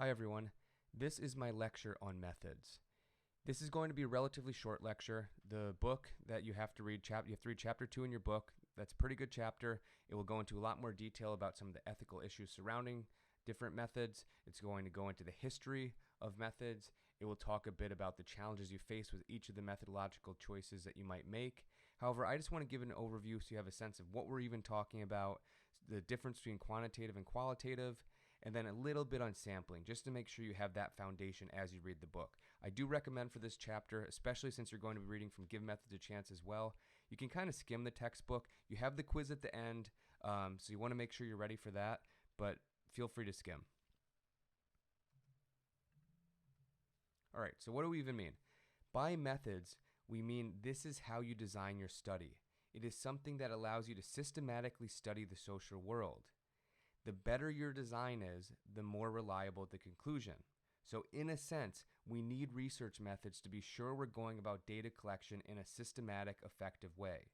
Hi everyone, this is my lecture on methods. This is going to be a relatively short lecture. The book that you have to read, you have to read chapter 2 in your book. That's a pretty good chapter. It will go into a lot more detail about some of the ethical issues surrounding different methods. It's going to go into the history of methods. It will talk a bit about the challenges you face with each of the methodological choices that you might make. However, I just want to give an overview so you have a sense of what we're even talking about, the difference between quantitative and qualitative, and then a little bit on sampling, just to make sure you have that foundation as you read the book. I do recommend for this chapter, especially since you're going to be reading from Give Methods a Chance as well, you can kind of skim the textbook. You have the quiz at the end, so you want to make sure you're ready for that, but feel free to skim. All right, so what do we even mean? By methods, we mean this is how you design your study. It is something that allows you to systematically study the social world. The better your design is, the more reliable the conclusion. So in a sense, we need research methods to be sure we're going about data collection in a systematic, effective way.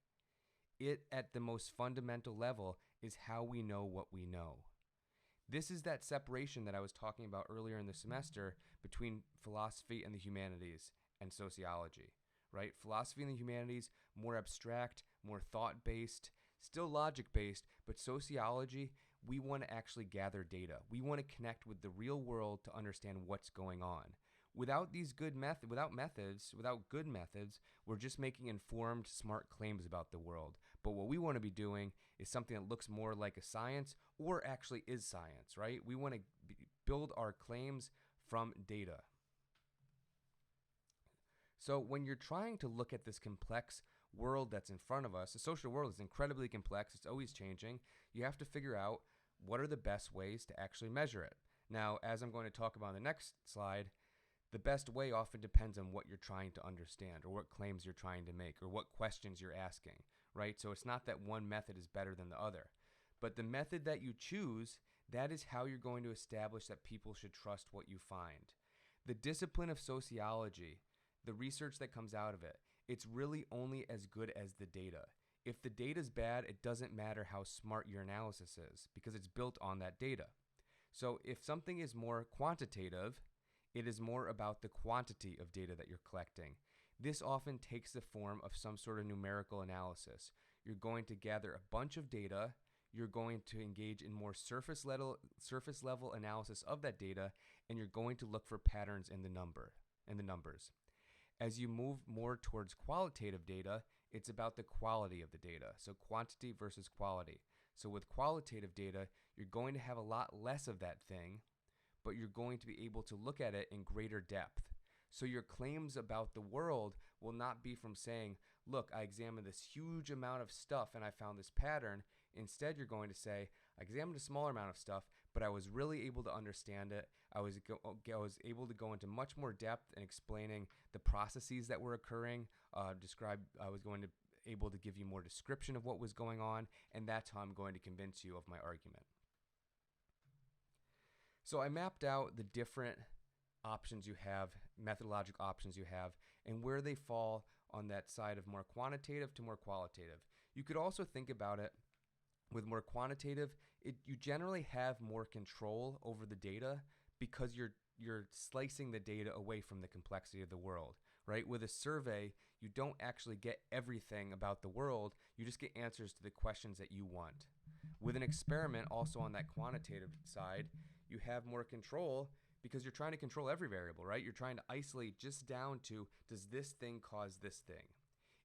It, at the most fundamental level, is how we know what we know. This is that separation that I was talking about earlier in the semester between philosophy and the humanities and sociology, right? Philosophy and the humanities, more abstract, more thought-based, still logic-based, but sociology, we want to actually gather data. We want to connect with the real world to understand what's going on. Without good methods, we're just making informed, smart claims about the world. But what we want to be doing is something that looks more like a science or actually is science, right? We want to build our claims from data. So when you're trying to look at this complex world that's in front of us, the social world is incredibly complex. It's always changing. You have to figure out what are the best ways to actually measure it. Now, as I'm going to talk about in the next slide, the best way often depends on what you're trying to understand or what claims you're trying to make or what questions you're asking, right? So it's not that one method is better than the other. But the method that you choose, that is how you're going to establish that people should trust what you find. The discipline of sociology, the research that comes out of it, it's really only as good as the data. If the data is bad, it doesn't matter how smart your analysis is because it's built on that data. So if something is more quantitative, it is more about the quantity of data that you're collecting. This often takes the form of some sort of numerical analysis. You're going to gather a bunch of data, you're going to engage in more surface level analysis of that data, and you're going to look for patterns in the numbers. As you move more towards qualitative data, it's about the quality of the data. So quantity versus quality. So with qualitative data, you're going to have a lot less of that thing, but you're going to be able to look at it in greater depth. So your claims about the world will not be from saying, look, I examined this huge amount of stuff and I found this pattern. Instead, you're going to say, I examined a smaller amount of stuff, but I was really able to understand it. I was able to go into much more depth in explaining the processes that were occurring, I was able to give you more description of what was going on, and that's how I'm going to convince you of my argument. So I mapped out the different options you have, methodological options you have, and where they fall on that side of more quantitative to more qualitative. You could also think about it with more quantitative, you generally have more control over the data because you're slicing the data away from the complexity of the world, right? With a survey, you don't actually get everything about the world, you just get answers to the questions that you want. With an experiment, also on that quantitative side, you have more control because you're trying to control every variable, right? You're trying to isolate just down to, does this thing cause this thing?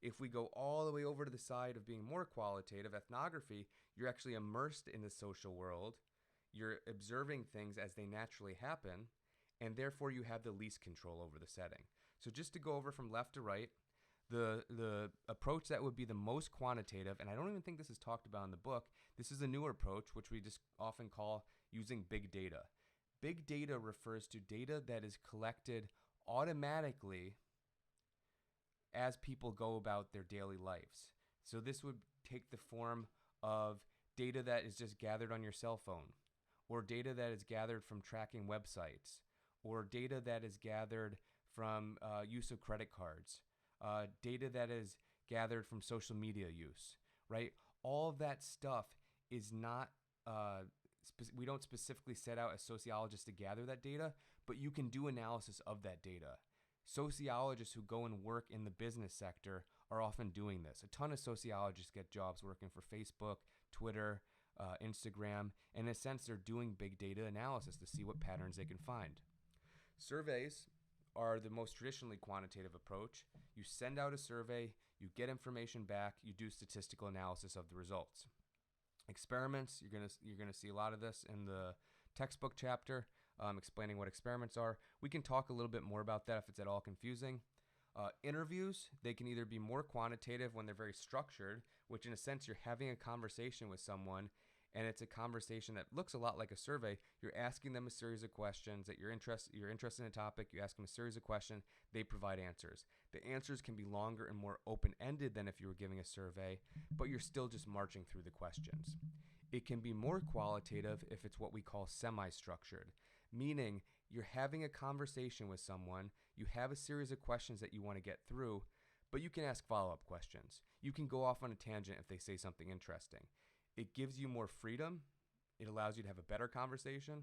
If we go all the way over to the side of being more qualitative, ethnography, you're actually immersed in the social world. You're observing things as they naturally happen, and therefore you have the least control over the setting. So just to go over from left to right, the approach that would be the most quantitative, and I don't even think this is talked about in the book, this is a newer approach, which we just often call using big data. Big data refers to data that is collected automatically as people go about their daily lives. So this would take the form of data that is just gathered on your cell phone, or data that is gathered from tracking websites, or data that is gathered from use of credit cards, data that is gathered from social media use, right? All of that stuff is not we don't specifically set out as sociologists to gather that data, but you can do analysis of that data. Sociologists who go and work in the business sector are often doing this. A ton of sociologists get jobs working for Facebook, Twitter, Instagram, and in a sense, they're doing big data analysis to see what patterns they can find. Surveys are the most traditionally quantitative approach. You send out a survey, you get information back, you do statistical analysis of the results. Experiments, you're gonna see a lot of this in the textbook chapter, explaining what experiments are. We can talk a little bit more about that if it's at all confusing. Interviews, they can either be more quantitative when they're very structured, which in a sense you're having a conversation with someone, and it's a conversation that looks a lot like a survey. You're asking them a series of questions that you're interested in a topic. You ask them a series of questions. They provide answers. The answers can be longer and more open-ended than if you were giving a survey, but you're still just marching through the questions. It can be more qualitative if it's what we call semi-structured, meaning you're having a conversation with someone, you have a series of questions that you want to get through, but you can ask follow-up questions. You can go off on a tangent if they say something interesting. It gives you more freedom. It allows you to have a better conversation,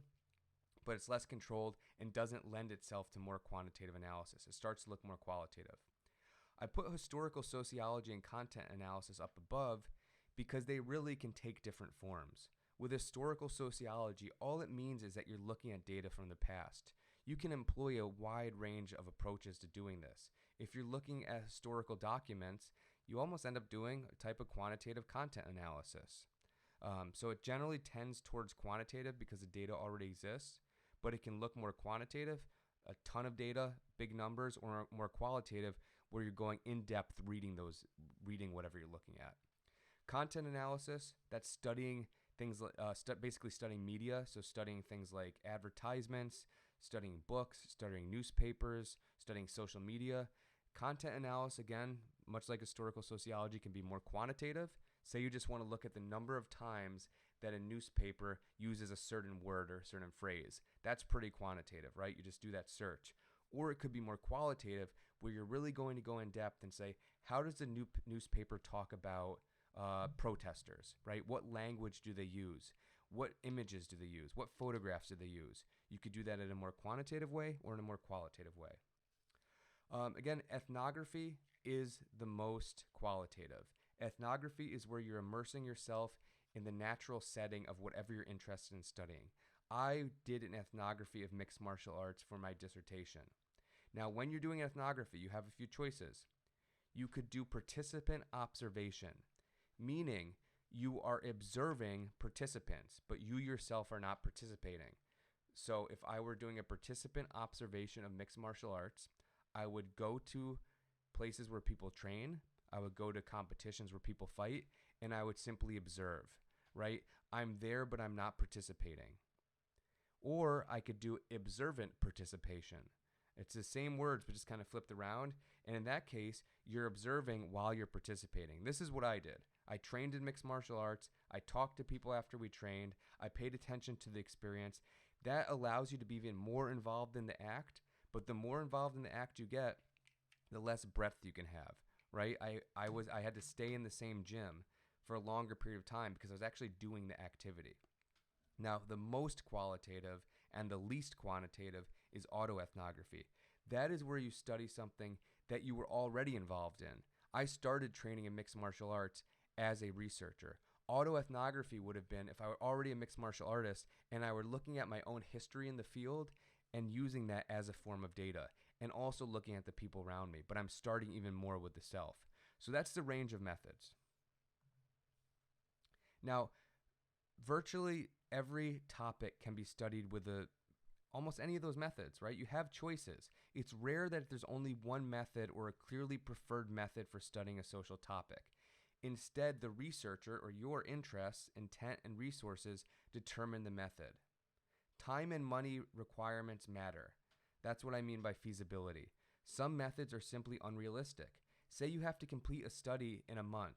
but it's less controlled and doesn't lend itself to more quantitative analysis. It starts to look more qualitative. I put historical sociology and content analysis up above because they really can take different forms. With historical sociology, all it means is that you're looking at data from the past. You can employ a wide range of approaches to doing this. If you're looking at historical documents, you almost end up doing a type of quantitative content analysis. So it generally tends towards quantitative because the data already exists, but it can look more quantitative, a ton of data, big numbers, or more qualitative where you're going in depth reading whatever you're looking at. Content analysis, that's studying things like basically studying media, so studying things like advertisements, studying books, studying newspapers, studying social media. Content analysis, again, much like historical sociology, can be more quantitative. Say you just want to look at the number of times that a newspaper uses a certain word or a certain phrase. That's pretty quantitative, right? You just do that search. Or it could be more qualitative, where you're really going to go in depth and say, how does the newspaper talk about protesters, right? What language do they use? What images do they use? What photographs do they use? You could do that in a more quantitative way or in a more qualitative way. Again, ethnography is the most qualitative. Ethnography is where you're immersing yourself in the natural setting of whatever you're interested in studying. I did an ethnography of mixed martial arts for my dissertation. Now, when you're doing ethnography, you have a few choices. You could do participant observation, meaning you are observing participants, but you yourself are not participating. So if I were doing a participant observation of mixed martial arts, I would go to places where people train, I would go to competitions where people fight, and I would simply observe, right? I'm there, but I'm not participating. Or I could do observant participation. It's the same words, but just kind of flipped around. And in that case, you're observing while you're participating. This is what I did. I trained in mixed martial arts. I talked to people after we trained. I paid attention to the experience. That allows you to be even more involved in the act. But the more involved in the act you get, the less breadth you can have, right? I had to stay in the same gym for a longer period of time because I was actually doing the activity. Now, the most qualitative and the least quantitative is autoethnography. That is where you study something that you were already involved in. I started training in mixed martial arts as a researcher. Autoethnography would have been if I were already a mixed martial artist and I were looking at my own history in the field and using that as a form of data and also looking at the people around me, but I'm starting even more with the self. So that's the range of methods. Now, virtually every topic can be studied with almost any of those methods, right? You have choices. It's rare that there's only one method or a clearly preferred method for studying a social topic. Instead, the researcher or your interests, intent, and resources determine the method. Time and money requirements matter. That's what I mean by feasibility. Some methods are simply unrealistic. Say you have to complete a study in a month.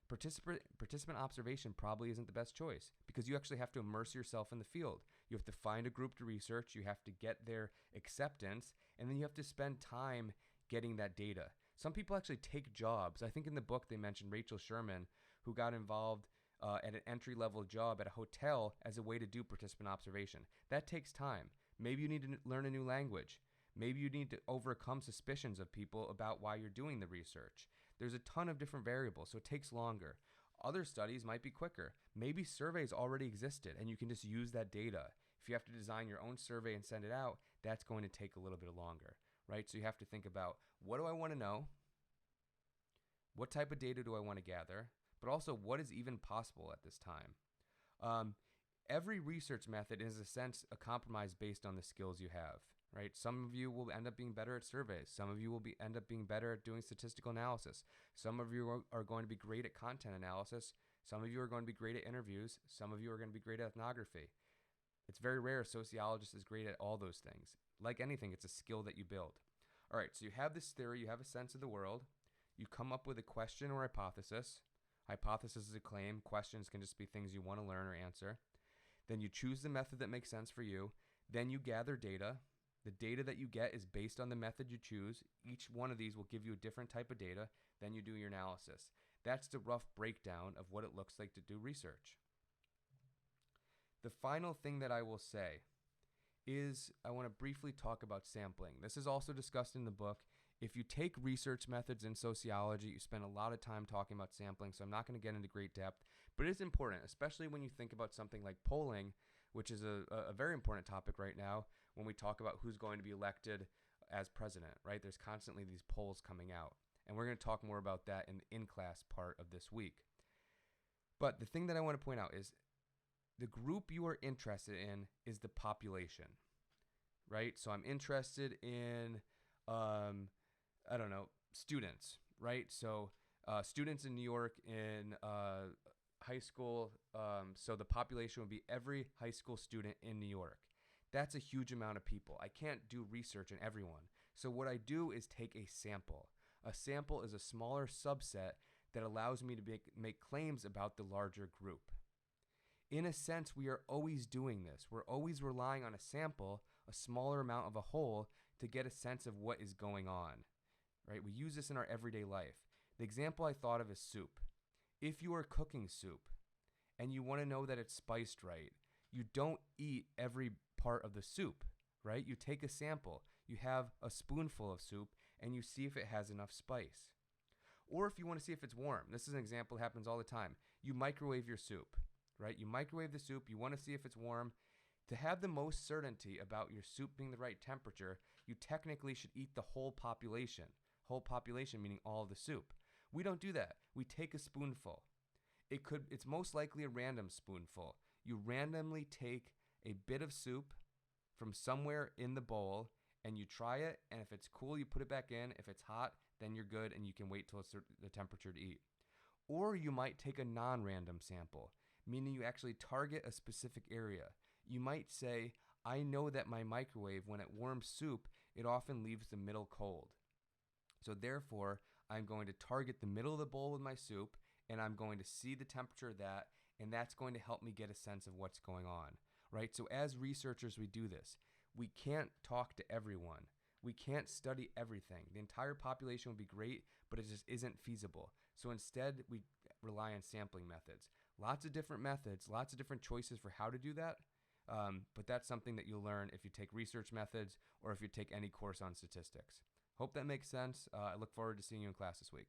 Participant observation probably isn't the best choice because you actually have to immerse yourself in the field. You have to find a group to research, you have to get their acceptance, and then you have to spend time getting that data. Some people actually take jobs. I think in the book they mentioned Rachel Sherman, who got involved at an entry-level job at a hotel as a way to do participant observation. That takes time. Maybe you need to learn a new language. Maybe you need to overcome suspicions of people about why you're doing the research. There's a ton of different variables, so it takes longer. Other studies might be quicker. Maybe surveys already existed and you can just use that data. If you have to design your own survey and send it out, that's going to take a little bit longer, right? So you have to think about, what do I want to know? What type of data do I want to gather? But also, what is even possible at this time? Every research method is, in a sense, a compromise based on the skills you have, right? Some of you will end up being better at surveys. Some of you will end up being better at doing statistical analysis. Some of you are going to be great at content analysis. Some of you are going to be great at interviews. Some of you are going to be great at ethnography. It's very rare a sociologist is great at all those things. Like anything, it's a skill that you build. All right, so you have this theory, you have a sense of the world. You come up with a question or hypothesis. Hypothesis is a claim. Questions can just be things you want to learn or answer. Then you choose the method that makes sense for you. Then you gather data. The data that you get is based on the method you choose. Each one of these will give you a different type of data. Then you do your analysis. That's the rough breakdown of what it looks like to do research. The final thing that I will say is I want to briefly talk about sampling. This is also discussed in the book. If you take research methods in sociology, you spend a lot of time talking about sampling, so I'm not going to get into great depth, but it is important, especially when you think about something like polling, which is a very important topic right now when we talk about who's going to be elected as president, right? There's constantly these polls coming out, and we're going to talk more about that in the in-class part of this week. But the thing that I want to point out is the group you are interested in is the population, right? So I'm interested in, I don't know, students, right? So students in New York in high school, so the population would be every high school student in New York. That's a huge amount of people. I can't do research on everyone. So what I do is take a sample. A sample is a smaller subset that allows me to make claims about the larger group. In a sense, we are always doing this. We're always relying on a sample, a smaller amount of a whole, to get a sense of what is going on, right? We use this in our everyday life. The example I thought of is soup. If you are cooking soup and you want to know that it's spiced right, you don't eat every part of the soup, right? You take a sample, you have a spoonful of soup, and you see if it has enough spice. Or if you want to see if it's warm, this is an example that happens all the time. You microwave your soup, right? You microwave the soup, you want to see if it's warm. To have the most certainty about your soup being the right temperature, you technically should eat the whole population. Whole population meaning all of the soup. We don't do that. We take a spoonful. It's most likely a random spoonful. You randomly take a bit of soup from somewhere in the bowl and you try it, and if it's cool, you put it back in. If it's hot, then you're good and you can wait till it's the temperature to eat. Or you might take a non-random sample, meaning you actually target a specific area. You might say, I know that my microwave, when it warms soup, it often leaves the middle cold. So therefore, I'm going to target the middle of the bowl with my soup, and I'm going to see the temperature of that, and that's going to help me get a sense of what's going on, right? So as researchers, we do this. We can't talk to everyone. We can't study everything. The entire population would be great, but it just isn't feasible. So instead, we rely on sampling methods. Lots of different methods, lots of different choices for how to do that, but that's something that you'll learn if you take research methods or if you take any course on statistics. Hope that makes sense. I look forward to seeing you in class this week.